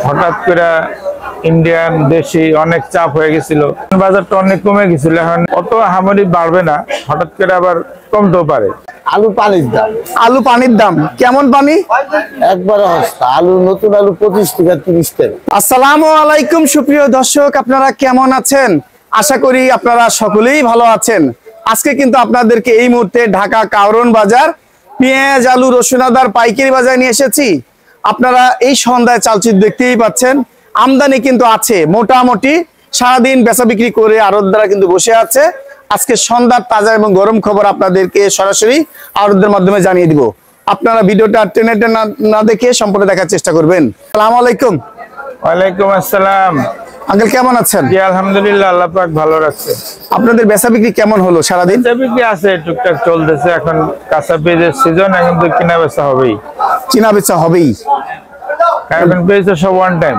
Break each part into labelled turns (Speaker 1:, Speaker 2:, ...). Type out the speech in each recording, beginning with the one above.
Speaker 1: হঠাৎ করে ইন্ডিয়ান দেশি অনেক চাপ হয়ে গেছিল, বাজারটা অনেক কমে গেছিল। এখন অত হামারি বাড়বে না, হঠাৎ করে আবার কমতেও পারে।
Speaker 2: আলু পানির দাম কেমন? পানি
Speaker 3: একবারে সস্তা। আলু নতুন আলু 25 থেকে 30 টাকা।
Speaker 2: আসসালামু আলাইকুম সুপ্রিয় দর্শক, আপনারা কেমন আছেন? আশা করি আপনারা সকলেই ভালো আছেন। আজকে কিন্তু আপনাদেরকে এই মুহূর্তে ঢাকা কারওয়ান বাজার পেঁয়াজ আলু রসুন আদার পাইকারি বাজার নিয়ে এসেছি। আপনারা এই সন্ধ্যায় চালচিত্র দেখতেই পাচ্ছেন, আমদানি কিন্তু আছে মোটামুটি। সারাদিন বেচা বিক্রি করে আড়তদাররা কিন্তু বসে আছে। আজকে সন্ধ্যার তাজা এবং গরম খবর আপনাদেরকে সরাসরি আড়তদের মাধ্যমে জানিয়ে দিব। আপনারা ভিডিওটা টেনে না দেখে সম্পূর্ণ দেখার চেষ্টা করবেন। আসসালামু আলাইকুম।
Speaker 1: ওয়ালাইকুম আসসালাম।
Speaker 2: আঙ্কেল কেমন আছেন?
Speaker 1: জি আলহামদুলিল্লাহ, আল্লাহ পাক ভালো রাখছে।
Speaker 2: আপনাদের বেচা বিক্রি কেমন হলো সারাদিন?
Speaker 1: বেচা বিক্রি আছে, টুকটাক চলতেছে। এখন কাঁচা পেঁয়াজের সিজন, এখন তো কিনা বেচা হবেই।
Speaker 2: কিনা বেচা হবেই,
Speaker 1: এখন পেঁয়াজ সব ওয়ান টাইম,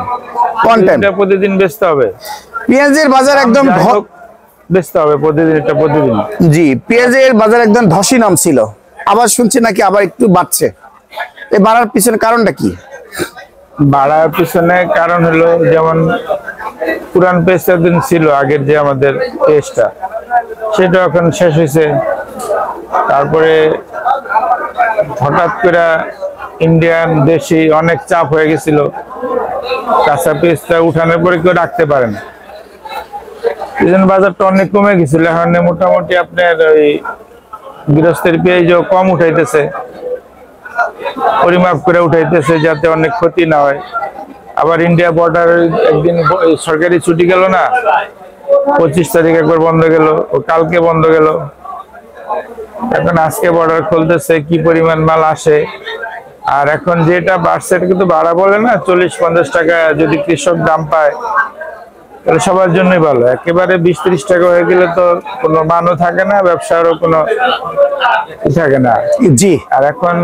Speaker 1: প্রতিদিন বেচতে হবে।
Speaker 2: পেঁয়াজের বাজার একদম
Speaker 1: বেচতে হবে প্রতিদিন, এটা প্রতিদিন।
Speaker 2: জি, পেঁয়াজের বাজার একদম ধসই নাম ছিল, আবার শুনছি নাকি আবার একটু বাড়ছে। এই বাড়ার পিছনে কারণটা কি?
Speaker 1: বাড়ার পিছনে কারণ হলো, যেমন পুরান পেঁয়াজটা দিন ছিল আগের, যে আমাদের পেঁয়াজটা সেটা এখন শেষ হয়েছে। তারপরে হঠাৎ করে ইন্ডিয়ান দেশি অনেক চাপ হয়ে গেছিল, কাঁচা পেঁয়াজটা উঠানোর পরে কেউ রাখতে পারে না। এই জন্য বাজারটা অনেক কমে গেছিল। এখন মোটামুটি আপনার ওই গৃহস্থের পেঁয়াজও কম উঠাইতেছে, পরিমাপ করে উঠাইতেছে যাতে অনেক ক্ষতি না হয়। আবার ইন্ডিয়া বর্ডার একদিন সরকারি ছুটি গেল না, 25 তারিখ একবার বন্ধ গেল, ও কালকে বন্ধ গেল। এখন আজকে বর্ডার খুলতেছে, কি পরিমাণ মাল আসে। আর এখন যেটা বাড়ছে এটা কিন্তু বাড়া বলে না, 40-50 টাকা যদি কৃষক দাম পায় তাহলে সবার জন্যই ভালো। একেবারে 20-30 টাকা হয়ে গেলে তো কোনো মানও থাকে না, ব্যবসারও কোনো থাকে না।
Speaker 2: জি,
Speaker 1: আর এখন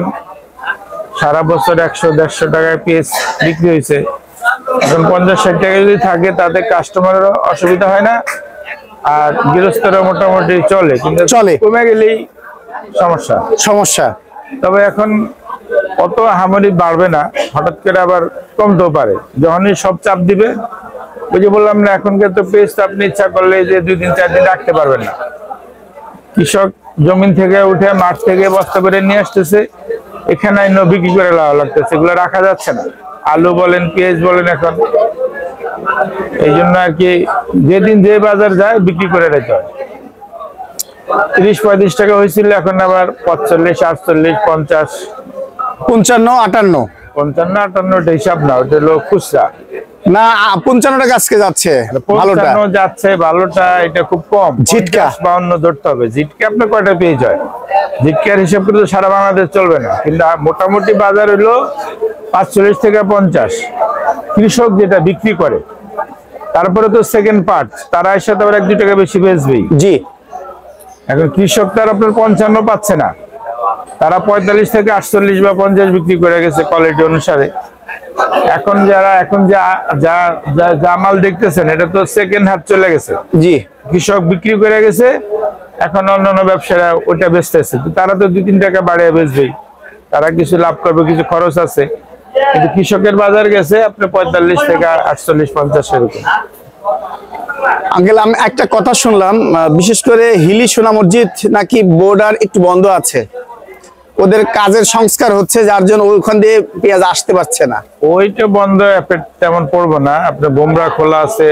Speaker 1: সারা বছর 100-150 টাকায় পেঁয়াজ বিক্রি হয়েছে। এখন 50-60 টাকা যদি থাকে তাতে কাস্টমারেরও অসুবিধা হয় না, আর গৃহস্থরা মোটামুটি চলে। কিন্তু কমে গেলেই সমস্যা। তবে এখন অত হামারি বাড়বে না, হঠাৎ করে আবার কমতেও পারে। যখনই সব চাপ দিবে, ওই যে বললাম না, এখনকার তো পেঁয়াজটা আপনি ইচ্ছা করলে যে 2 দিন 4 দিন রাখতে পারবেন না। কৃষক জমিন থেকে উঠে মাঠ থেকে বস্তা করে নিয়ে আসতেছে, এখানে বিক্রি করে লাভ লাগতেছে, এগুলো রাখা যাচ্ছে না। আলু বলেন পেঁয়াজ বলেন, এখন এই জন্য আর কি যেদিন যে বাজার যায় বিক্রি করে রেখে হয়। 30-35 টাকা হয়েছিল, এখন আবার 45, 48, 50,
Speaker 2: 55,
Speaker 1: 58 হিসাব না, ওটা হলো খুচরা
Speaker 2: না। 55 টাকা আজকে যাচ্ছে,
Speaker 1: ভালোটা এটা খুব কম।
Speaker 2: ঝিটকা
Speaker 1: 52 ধরতে হবে। ঝিটকা আপনার কয়টা পেঁয়াজ হয়? ঝিটকার হিসাব করে তো সারা বাংলাদেশ চলবে না, কিন্তু মোটামুটি বাজার হলো 45 থেকে 50। কৃষক যেটা বিক্রি করে, তারপরে তো সেকেন্ড পার্ট, তারা এর সাথে আবার 1-2 টাকা বেশি বেচবেই।
Speaker 2: জি,
Speaker 1: এখন কৃষক তার আপনার 55 পাচ্ছে না, তারা 45 থেকে 48 বা 50 বিক্রি করে গেছে কোয়ালিটি অনুসারে। এখন যা মাল দেখতেছেন, এটা তো সেকেন্ড হাত চলে গেছে।
Speaker 2: জি,
Speaker 1: কৃষক বিক্রি করে গেছে, এখন অন্যান্য ব্যবসায়ীরা ওটা বেচতেছে। তারা তো 2-3 টাকা বাড়িয়ে বেচবেই, তারা কিছু লাভ করবে, কিছু খরচ আছে। কিন্তু কৃষকের বাজার গেছে আপনার 45 থেকে 48-50 এরকম।
Speaker 2: আঙ্কেল আমি একটা কথা শুনলাম, বিশেষ করে হিলি সোনা মসজিদ নাকি বর্ডার একটু বন্ধ আছে, ওদের কাজের সংস্কার হচ্ছে, যার জন্য ওইখান দিয়ে পেঁয়াজ আসতে পারছে না।
Speaker 1: ওইটা বন্ধ তেমন পড়বো না। আপনার বোমরা খোলা আছে,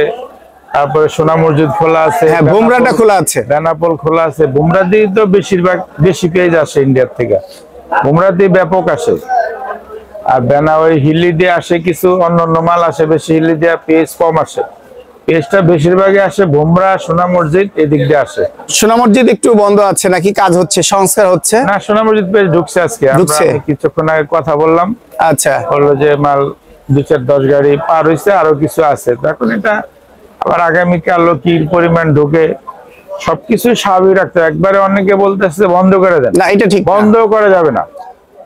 Speaker 1: তারপরে সোনা মসজিদ খোলা আছে,
Speaker 2: হ্যাঁ বোমরাটা খোলা আছে,
Speaker 1: বেনাপোল খোলা আছে। বোমরা দিয়ে তো বেশিরভাগ বেশি পেঁয়াজ আসে ইন্ডিয়ার থেকে, বোমরা দিয়ে ব্যাপক আসে। আর ওই হিলি দিয়ে আসে কিছু, অন্যান্য মাল আসে বেশি, হিলি দিয়ে পেঁয়াজ কম আসে। পেঁয়াজটা বেশিরভাগই আসে বোমরা, সোনা মসজিদ এদিক দিয়ে আসে।
Speaker 2: সোনা মসজিদ একটু বন্ধ আছে নাকি, কাজ হচ্ছে, সংস্কার হচ্ছে
Speaker 1: না? সোনা মসজিদ পেঁয়াজ ঢুকছে আজকে, কিছুক্ষণ আগে কথা বললাম।
Speaker 2: আচ্ছা,
Speaker 1: বললো যে মাল 2-4-10 গাড়ি পার হয়েছে, আরো কিছু আছে। এখন এটা আবার আগামীকাল কি পরিমাণ ঢুকে, সবকিছু স্বাভাবিক রাখতে। একবারে অনেকে বলতেছে বন্ধ করে দেন,
Speaker 2: না এটা ঠিক,
Speaker 1: বন্ধ করা যাবে না,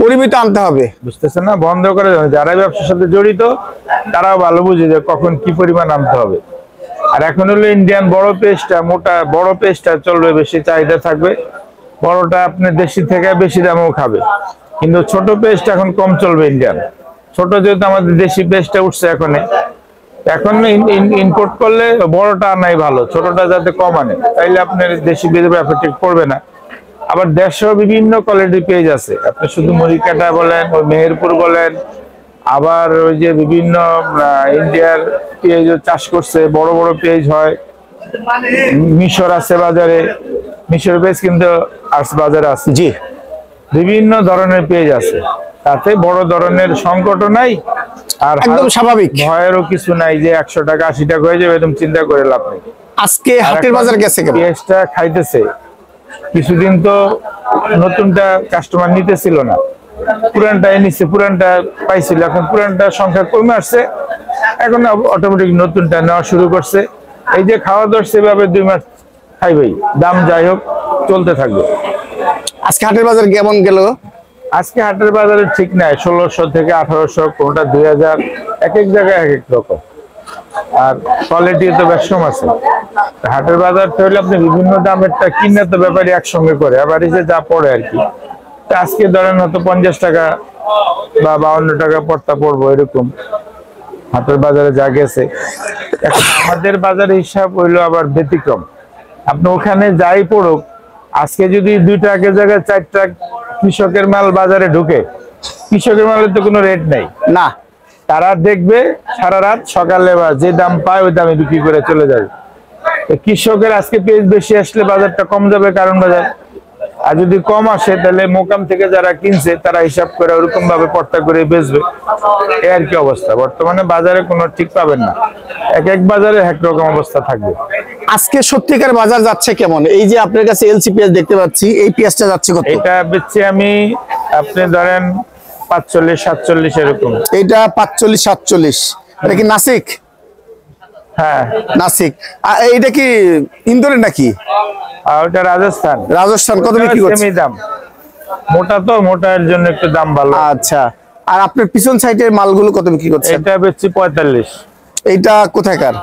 Speaker 2: পরিমিত আনতে হবে,
Speaker 1: বুঝতেছেন না? বন্ধ করে যাবে। যারা ব্যবসার সাথে জড়িত তারাও ভালো বুঝে যে কখন কি পরিমাণ আনতে হবে। আর এখন হলো ইন্ডিয়ান বড় পেস্টটা, মোটা বড় পেস্টটা চলবে, বেশি চাহিদা থাকবে। বড়টা আপনি দেশি থেকে বেশি দামেও খাবে, কিন্তু ছোট পেস্ট এখন কম চলবে ইন্ডিয়ান। ছোট যেহেতু আমাদের দেশি পেঁয়াজটা উঠছে এখন ইম্পোর্ট করলে বড়টা আনাই ভালো, ছোটটা যাতে কম আনে, তাইলে আপনার দেশি পেঁয়াজের এফেক্ট পড়বে না। আবার দেশেও বিভিন্ন কোয়ালিটির পেঁয়াজ আছে, আপনি শুধু মরিকাটা বলেন, ওই মেহেরপুর বলেন, আবার ওই যে বিভিন্ন ইন্ডিয়ার পেঁয়াজ চাষ করছে, বড় বড় পেঁয়াজ হয়। মিশর আছে বাজারে, মিশর পেঁয়াজ কিন্তু বাজারে আছে।
Speaker 2: জি,
Speaker 1: বিভিন্ন ধরনের পেঁয়াজ আছে, তাতে বড় ধরনের সংকটও নাই, আর
Speaker 2: একদম স্বাভাবিক,
Speaker 1: ভয়েরও কিছু নাই যে 100 টাকা 80 টাকা হয়ে যাবে, এরকম চিন্তা করে লাভ নেই।
Speaker 2: আজকে হাটের বাজার গেছে কেমন?
Speaker 1: পেঁয়াজটা খাইতেছে, কিছুদিন তো নতুনটা কাস্টমার নিতেছিল না, পুরানটাই নিচ্ছে, পুরানটা পাইছিল, এখন পুরানটার সংখ্যা কমে আসছে, এখন অটোমেটিক নতুনটা নেওয়া শুরু করছে। এই যে খাওয়া দাওয়া সেভাবে 2 মাস খাইবেই, দাম যাই হোক চলতে থাকবে।
Speaker 2: আজকে হাটের বাজার কেমন গেল?
Speaker 1: আজকে হাটের বাজারে ঠিক নাই, 1600 থেকে 1800, কোনটা 2000, এক এক জায়গায় এক এক রকম, আর কোয়ালিটি তো বেশ কম আছে। হাটের বাজারটা হলে আপনি বিভিন্ন দামেরটা কিনে তো ব্যাপারী একসঙ্গে করে, আবার এই যে যা পড়ে আর কি। আজকে ধরেন হয়তো 50 টাকা বা 52 টাকা পড়তা পড়বো, এরকম হাটের বাজারে যা গেছে। এখন আমাদের বাজারে হিসাব হইলো আবার ব্যতিক্রম, আপনি ওখানে যাই পড়ুক, আজকে যদি 2 টাকার জায়গায় 4 টাকা কৃষকের মাল বাজারে ঢুকে, কৃষকের মালের তো কোনো রেট নাই
Speaker 2: না,
Speaker 1: তারা দেখবে সারা রাত, সকালে বা যে দাম পায় ওই দামে বিক্রি করে চলে যাবে। কৃষকের আজকে পেঁয়াজ বেশি আসলে বাজারটা কম যাবে, কারণ বাজার, আর যদি কম আসে তাহলে মোকাম থেকে যারা কিনছে তারা হিসাব করে ওরকম ভাবে পর্তা করে বেচবে, এই আর কি অবস্থা। বর্তমানে বাজারে কোনো ঠিক পাবেন না, এক এক বাজারে এক রকম অবস্থা থাকবে।
Speaker 2: আজকে সত্যিকার বাজার যাচ্ছে কেমন? এই যে আপনার কাছে এলসি পেঁয়াজ দেখতে পাচ্ছি, এই পেঁয়াজটা যাচ্ছে কত?
Speaker 1: এটা বেচছি আমি, আপনি ধরেন 45-47 এরকম।
Speaker 2: এইটা 45-47, এটা কি নাসিক?
Speaker 1: হ্যাঁ
Speaker 2: নাসিক। আর এইটা কি ইন্দোরের নাকি?
Speaker 1: আর ওটা রাজস্থান।
Speaker 2: রাজস্থান। কত বিক্রি করছে?
Speaker 1: সেমি দাম, মোটা তো, মোটার জন্য একটু দাম ভালো।
Speaker 2: আচ্ছা, আর আপনার পিছন সাইডের মালগুলো কত বিক্রি করছে?
Speaker 1: এটা বেচছি 45।
Speaker 2: এইটা কোথাকার?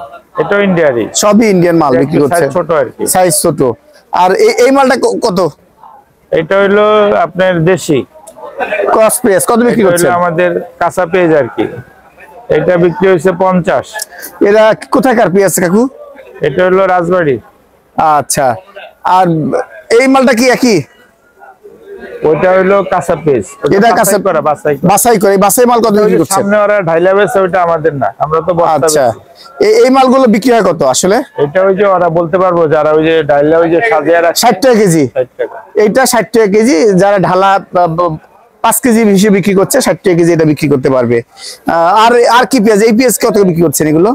Speaker 1: এটা ইন্ডিয়ারই,
Speaker 2: সবই ইন্ডিয়ান মাল বিক্রি করছে,
Speaker 1: ছোট আর কি,
Speaker 2: সাইজ ছোট। আর এই মালটা কত?
Speaker 1: এটা হইলো আপনার দেশি
Speaker 2: ক্রস পেঁয়াজ, কত বিক্রি করছে?
Speaker 1: আমাদের কাঁচা পেঁয়াজ আর কি, এটা বিক্রি হয়েছে 50।
Speaker 2: এরা কোথাকার পেঁয়াজ কাকু?
Speaker 1: এটা হলো রাজবাড়ি।
Speaker 2: আচ্ছা, আর এই মালটা কি একই?
Speaker 1: ওইটা হইলো কাঁচা পেঁয়াজ,
Speaker 2: এটা কাঁচা
Speaker 1: করা,
Speaker 2: বাছাই করে। বাছাই মাল কত বিক্রি করছে?
Speaker 1: সামনে ওরা ঢাইলা বেচে, ওইটা আমাদের না, আমরা তো বস্তা
Speaker 2: আচ্ছা,
Speaker 1: বেচি।
Speaker 2: এই মালগুলো বিক্রি হয় কত আসলে?
Speaker 1: এটা ওই যে ওরা বলতে পারবো, যারা ওই যে ডাইলা ওই যে সাজিয়ে রাখে,
Speaker 2: 60 টাকা কেজি।
Speaker 1: 60 টাকা।
Speaker 2: এইটা 60 টাকা কেজি, যারা ঢালা 5 কেজি হিসেবে বিক্রি করছে 60 টাকা কেজি, এটা বিক্রি করতে পারবে। আর কি পেঁয়াজ? এই পেঁয়াজ কত বিক্রি করছেন এগুলো?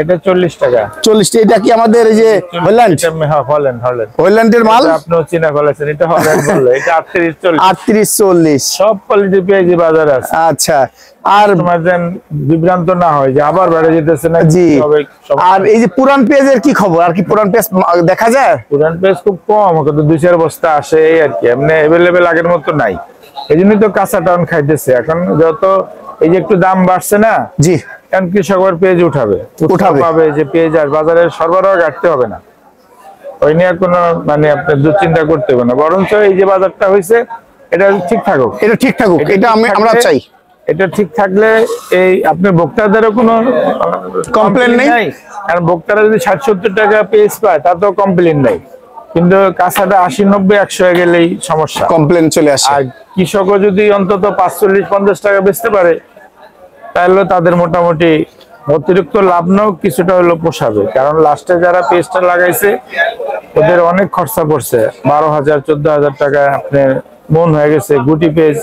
Speaker 1: এটা 40 টাকা।
Speaker 2: 40 টাকা। এটা কি আমাদের এই যে হল্যান্ড? হল্যান্ডের মাল?
Speaker 1: আপনিও চিনা ফেলেছেন, এটা হল্যান্ড বললো। এটা
Speaker 2: 38-40
Speaker 1: সব কোয়ালিটির পেঁয়াজ বাজারে আছে।
Speaker 2: আচ্ছা, আর
Speaker 1: তোমার যেন বিভ্রান্ত না হয় যে আবার বেড়ে যেতেছে না।
Speaker 2: জি, আর এই যে পুরান পেঁয়াজের কি খবর? আর কি পুরান পেঁয়াজ দেখা যায়?
Speaker 1: পুরান পেঁয়াজ খুব কম, কত 2-4 বস্তা আসে এই আর কি, এমনি অ্যাভেলেবেল আগের মতো নাই। এই জন্যই তো কাঁচা টাউন খাইতেছে এখন, যত এই যে একটু দাম বাড়ছে না,
Speaker 2: জি,
Speaker 1: কারণ কৃষক পেঁয়াজ উঠাবে পাবে যে পেঁয়াজ আর বাজারের সরবরাহ ঘাটতে হবে না, ওই নিয়ে কোনো মানে আপনার দুশ্চিন্তা করতে হবে না। বরঞ্চ এই যে বাজারটা হয়েছে এটা ঠিক থাকুক,
Speaker 2: এটা ঠিক থাকুক, এটা আমরা চাই।
Speaker 1: এটা ঠিক থাকলে এই আপনার ভোক্তাদেরও কোনো
Speaker 2: কমপ্লেন নেই,
Speaker 1: কারণ ভোক্তারা যদি 60-70 টাকা পেঁয়াজ পায় তাতেও কমপ্লেন নাই, কিন্তু কাঁচাটা 80-90-100 হয়ে গেলেই সমস্যা,
Speaker 2: কমপ্লেন চলে আসে।
Speaker 1: আর কৃষকও যদি অন্তত 45-50 টাকা বেচতে পারে তাহলে তাদের মোটামুটি অতিরিক্ত লাভ নাও কিছুটা হলো পোষাবে। কারণ লাস্টে যারা পেঁয়াজটা লাগাইছে ওদের অনেক খরচা পড়ছে, 12,000-14,000 টাকা আপনার মন হয়ে গেছে গুটি পেঁয়াজ।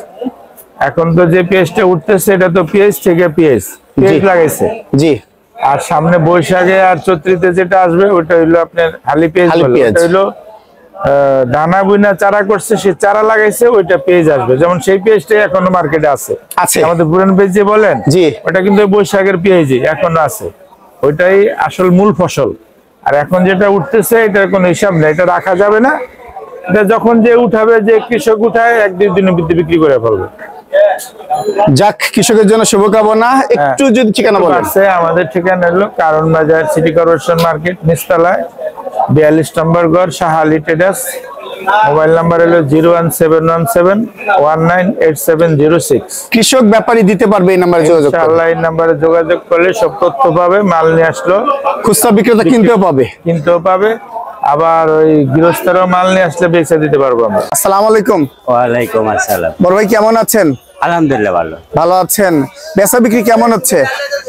Speaker 1: এখন তো যে পেঁয়াজটা উঠতেছে এটা তো পেঁয়াজ থেকে পেঁয়াজ লাগাইছে,
Speaker 2: জি,
Speaker 1: আর সামনে বৈশাখে আর চৈত্রিতে যেটা আসবে ওটা হইলো আপনার হালি পেঁয়াজ, ওটা হইলো দানা বুনা চারা করছে, সে চারা লাগাইছে, ওইটা পেঁয়াজ আসবে। যেমন সেই পেঁয়াজটাই এখনো মার্কেটে আছে, আমাদের পুরান পেঁয়াজ যে বলেন,
Speaker 2: জি,
Speaker 1: ওটা কিন্তু বৈশাখের পেঁয়াজই এখনো আছে, ওইটাই আসল মূল ফসল। আর এখন যেটা উঠতেছে এটার কোনো হিসাব নেই, এটা রাখা যাবে না, এটা যখন যে উঠাবে, যে কৃষক উঠায় 1-2 দিনের ভিতরে বিক্রি করে ফেলবে।
Speaker 2: যাক, কৃষকের জন্য শুভকামনা। একটু যদি ঠিকানা বলেন।
Speaker 1: আমাদের ঠিকানা হলো কারণ বাজার সিটি কর্পোরেশন মার্কেট, নিচতলায় 42 নম্বর ঘর, Shah Ali traders, mobile number হলো 01717198706।
Speaker 2: কৃষক ব্যাপারী দিতে পারবে এই নাম্বারে যোগাযোগ করলে।
Speaker 1: ইনশাআল্লাহ এই নাম্বারে যোগাযোগ করলে সব তথ্য পাবে, মাল নিয়ে আসলো
Speaker 2: খুচরা বিক্রেতা কিনতেও পাবে।
Speaker 1: আবার ওই গৃহস্থেরও মাল নিয়ে আসলে বেচে দিতে পারবো আমরা।
Speaker 2: আসসালামু আলাইকুম।
Speaker 4: ওয়ালাইকুম আসসালাম।
Speaker 2: বড় ভাই কেমন আছেন?
Speaker 4: আলহামদুলিল্লাহ
Speaker 2: ভালো আছেন। বেচা বিক্রি কেমন হচ্ছে?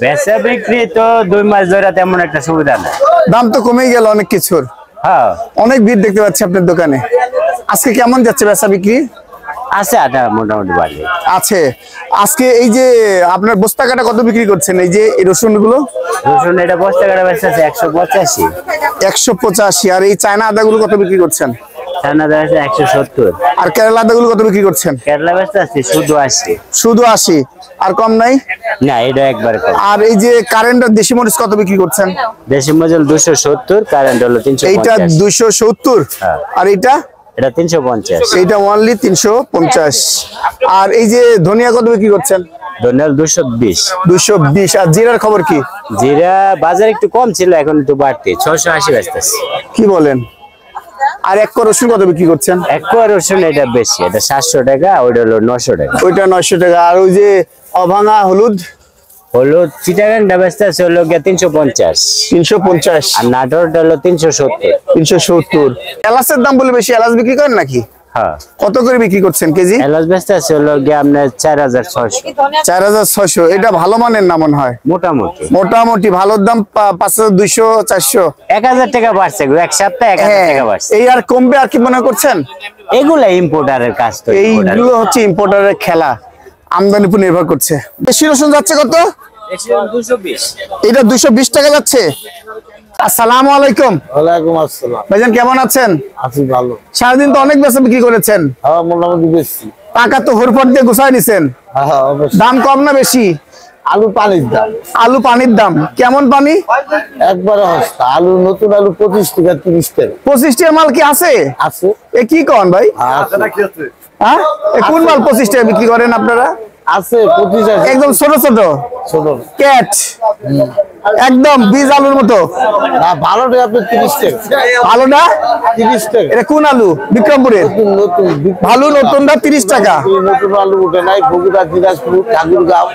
Speaker 4: বেচা বিক্রি তো 2 মাস ধরে তেমন একটা সুবিধা না।
Speaker 2: দাম তো কমেই গেল অনেক কিছুর।
Speaker 4: হ্যাঁ
Speaker 2: অনেক ভিড় দেখতে পাচ্ছি আপনার দোকানে। আজকে কেমন যাচ্ছে বেচা বিক্রি?
Speaker 4: আছে, আটা মোটামুটি বাড়ি
Speaker 2: আছে। আজকে এই যে আপনার বস্তা কাটা কত বিক্রি করছেন? এই যে এই রসুন গুলো
Speaker 4: রসুন এটা বস্তা কাটা বেচা আছে 185,
Speaker 2: 185। আর এই চায়না আদা গুলো কত বিক্রি করছেন?
Speaker 4: চায়না বেচা 170,
Speaker 2: আর কেরালা আদা গুলো কত বিক্রি করছেন?
Speaker 4: কেরলা বেচা আছে শুধু 80।
Speaker 2: শুধু 80, আর কম নাই?
Speaker 4: না, এটা একবার কম।
Speaker 2: আর এই যে কারেন্টের দেশি মরিচ কত বিক্রি করছেন?
Speaker 4: দেশি মজুল 270, কারেন্ট হলো
Speaker 2: এইটা
Speaker 4: 350।
Speaker 2: 270।
Speaker 4: হ্যাঁ।
Speaker 2: আর এইটা
Speaker 4: এটা 350।
Speaker 2: এইটা অনলি 350। আর এই যে ধনিয়া কত বিক্রি করছেন?
Speaker 4: ধনিয়াল 220।
Speaker 2: 220। আর জিরার খবর কি?
Speaker 4: জিরা বাজার একটু কম ছিল, এখন একটু বাড়তি 680 বেচতেছে।
Speaker 2: কি বলেন? আর এক কোয়া রসুন কত বিক্রি করছেন?
Speaker 4: এক কোয়া রসুন এটা বেশি, এটা 700 টাকা, ওইটা হলো 900 টাকা।
Speaker 2: ওইটা 900 টাকা। আর ওই যে অভাঙা হলুদ
Speaker 4: হলুদ চিটাগাংটা বেচতেছে হলো 350,
Speaker 2: 350।
Speaker 4: আর নাটোরটা হলো 370।
Speaker 2: 370। এলাচের দাম বলে বেশি, এলাচ বিক্রি করেন নাকি?
Speaker 4: হ্যাঁ,
Speaker 2: কত করে বিক্রি করছেন কেজি?
Speaker 4: এলাচ বেচতেছে হলো আপনার 4600
Speaker 2: 4600। এটা ভালো মানের না মনে হয়?
Speaker 4: মোটামুটি।
Speaker 2: মোটামুটি ভালোর দাম 5200, 400।
Speaker 4: 1000 টাকা বাড়ছে, এক সপ্তাহে 1000 টাকা বাড়ছে।
Speaker 2: এই আর কমবে আর কি মনে করছেন?
Speaker 4: এগুলা ইম্পোর্টারের কাজ তো।
Speaker 2: এইগুলো হচ্ছে ইম্পোর্টারের খেলা, আমদানির উপর নির্ভর করছে। দেশি রসুন যাচ্ছে কত?
Speaker 4: 220।
Speaker 2: এটা 220 টাকা যাচ্ছে। আসসালামু আলাইকুম।
Speaker 3: ওয়ালাইকুম আসসালাম।
Speaker 2: ভাইজান কেমন আছেন?
Speaker 3: আছি ভালো।
Speaker 2: সারাদিন তো অনেক বেচা বিক্রি করেছেন।
Speaker 3: হ্যাঁ মোটামুটি বেশি।
Speaker 2: টাকা তো হুরফট দিয়ে গুছাই নিছেন।
Speaker 3: হ্যাঁ অবশ্যই।
Speaker 2: দাম কম না বেশি?
Speaker 3: আলু পানির দাম
Speaker 2: আলু পানির দাম কেমন? পানি
Speaker 3: একবারে সস্তা। আলু নতুন আলু 25 টাকা 30 টাকা
Speaker 2: 25 টাকা মাল কি আছে?
Speaker 3: আছে।
Speaker 2: এ কি কন ভাই?
Speaker 3: আছে
Speaker 2: হ্যাঁ, এ কোন মাল 25 টাকা বিক্রি করেন আপনারা?
Speaker 3: আছে 25 আছে।
Speaker 2: একদম ছোট ছোট
Speaker 3: ছোট
Speaker 2: ক্যাট, একদম বীজ আলুর মতো।
Speaker 3: না ভালোটা আপনি 30 টাকা।
Speaker 2: আলুটা
Speaker 3: 30 টাকা।
Speaker 2: এটা কোন আলু? বিক্রমপুরের
Speaker 3: নতুন নতুন
Speaker 2: ভালো, নতুনটা 30 টাকা।
Speaker 3: নতুন আলু উঠে নাই। বগুড়া, দিনাজপুর, ঠাকুরগাঁও।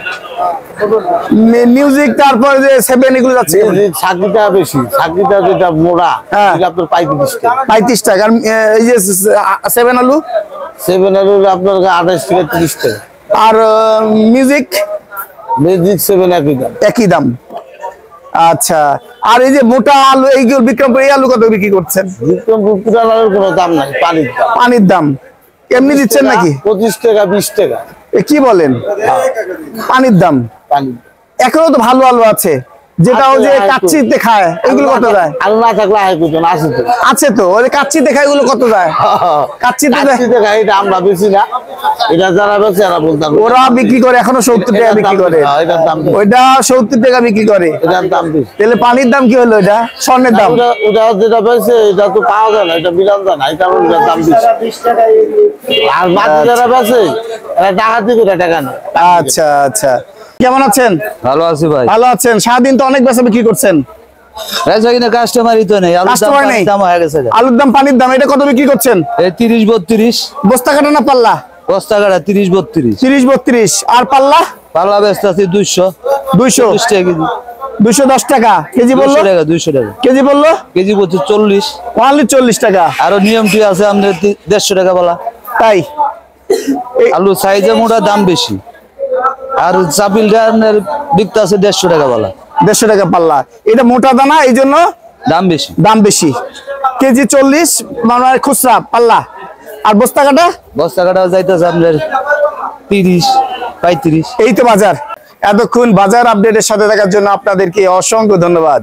Speaker 2: মিউজিক, তারপরে যে 7 এগুলো যাচ্ছে
Speaker 3: ছাগিটা বেশি। ছাগিটা যেটা মোড়া
Speaker 2: হ্যাঁ।
Speaker 3: এটা আপনার 35 টাকা।
Speaker 2: 35 টাকা। আর এই যে 7 আলু
Speaker 3: 7 আলু আপনার 28 টাকা 30 টাকা।
Speaker 2: আর মিউজিক
Speaker 3: ম্যাজিক 7
Speaker 2: একই দাম। আচ্ছা, আর এই যে মোটা আলু এইগুলো বিক্রমপুর, এই আলু কত বিক্রি করছেন?
Speaker 3: বিক্রমপুর পুরান আলুর কোনো দাম নাই, পানির দাম।
Speaker 2: পানির দাম এমনি দিচ্ছেন নাকি?
Speaker 3: 25 টাকা 20 টাকা
Speaker 2: এ কি বলেন? পানির দাম।
Speaker 3: পানি।
Speaker 2: এখনো তো ভালো আলু আছে, যেটা ওই যে কাচ্চিতে খায়, এগুলো কত যায়?
Speaker 3: আলু না থাকলে আয় করতেন। আছে তো।
Speaker 2: আছে তো, ওই কাচ্চিতে খায়, এগুলো কত যায়? কাচ্চিতে
Speaker 3: কাচ্চিতে খাই, এটা আমরা বেশি না। এটা যারা বেশি এরা বলতাম
Speaker 2: ওরা বিক্রি করে এখনো 70 টাকা বিক্রি করে।
Speaker 3: এটার দাম বেশি।
Speaker 2: ওইটা 70 টাকা বিক্রি করে।
Speaker 3: এটার দাম বেশি।
Speaker 2: তাহলে পানির দাম কি হলো? এটা স্বর্ণের দাম।
Speaker 3: ওটা যেটা পেয়েছে এটা তো পাওয়া যায় না, এটা বিরান যায় না, এই কারণে এটার দাম বেশি। আর মাটি যারা বেছে এরা টাকা দিয়ে করে টাকা নেয়।
Speaker 2: আচ্ছা আচ্ছা। কেমন আছেন?
Speaker 5: ভালো আছি ভাই।
Speaker 2: ভালো আছেন। সারাদিন তো অনেক বেচা বিক্রি করছেন।
Speaker 5: বেচা কিনা কাস্টমারই তো নেই। আলুর দাম
Speaker 2: কাস্টমার নেই।
Speaker 5: পানির দাম হয়ে গেছে।
Speaker 2: আলুর দাম পানির দাম। এটা কত বিক্রি করছেন?
Speaker 5: এই 30 32
Speaker 2: বস্তা কাটা না পাল্লা?
Speaker 5: বস্তা কাটা 30 32।
Speaker 2: 30 32। আর পাল্লা?
Speaker 5: পাল্লা বেচতে আছে 200
Speaker 2: 200
Speaker 5: টাকা কেজি।
Speaker 2: 210 টাকা কেজি
Speaker 5: 200
Speaker 2: বললো।
Speaker 5: টাকা 200 টাকা
Speaker 2: কেজি বললো
Speaker 5: কেজি বলছে 40।
Speaker 2: অনলি 40 টাকা।
Speaker 5: আরো নিয়মটি আছে আমাদের 150 টাকা পালা।
Speaker 2: তাই
Speaker 5: আলু সাইজে মোটা, দাম বেশি। আর চাপিলটা আপনার বিকতে আছে 150 টাকা পালা।
Speaker 2: 150 টাকা পাল্লা। এটা মোটা দানা, এই জন্য
Speaker 5: দাম বেশি।
Speaker 2: দাম বেশি। কেজি 40 মানে খুচরা পাল্লা। আর বস্তা কাটা?
Speaker 5: বস্তা কাটা যাইতেছে আপনার 30 35।
Speaker 2: এই তো বাজার। এতক্ষণ বাজার আপডেটের সাথে থাকার জন্য আপনাদেরকে অসংখ্য ধন্যবাদ।